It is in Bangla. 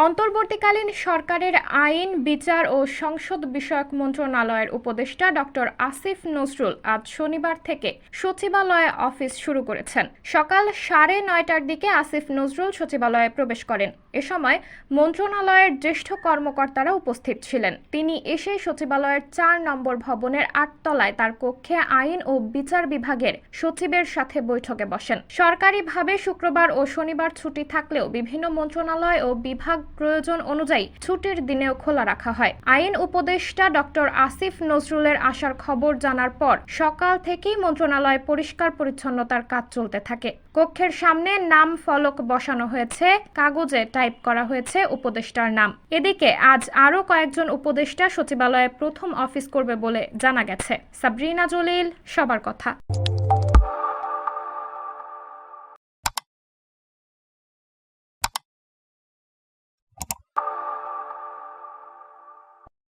অন্তর্বর্তীকালীন সরকারের আইন, বিচার ও সংসদ বিষয়ক মন্ত্রণালয়ের উপদেষ্টা ডক্টর আসিফ নজরুল আজ শনিবার থেকে সচিবালয়ে অফিস শুরু করেছেন। সকাল 9:30টার দিকে আসিফ নজরুল সচিবালয়ে প্রবেশ করেন। এ সময় মন্ত্রণালয়ের জ্যেষ্ঠ কর্মকর্তারা উপস্থিত ছিলেন। তিনি এসেই সচিবালয়ের 4 নম্বর ভবনের 8 তলায় তার কক্ষে আইন ও বিচার বিভাগের সচিবের সাথে বৈঠকে বসেন। সরকারিভাবে শুক্রবার ও শনিবার ছুটি থাকলেও বিভিন্ন মন্ত্রণালয় ও বিভাগ প্রয়োজন অনুযায়ী ছুটির দিনেও খোলা রাখা হয়। আইন উপদেষ্টা ডক্টর আসিফ নজরুলের আসার খবর জানার পর সকাল থেকেই মন্ত্রণালয়ে পরিষ্কার পরিচ্ছন্নতার কাজ চলতে থাকে। কক্ষের সামনে নাম ফলক বসানো হয়েছে, কাগজে টাইপ করা হয়েছে উপদেষ্টার নাম। এদিকে আজ আরও কয়েকজন উপদেষ্টা সচিবালয়ে প্রথম অফিস করবে বলে জানা গেছে। সাবরিনা জলিল, সবার কথা।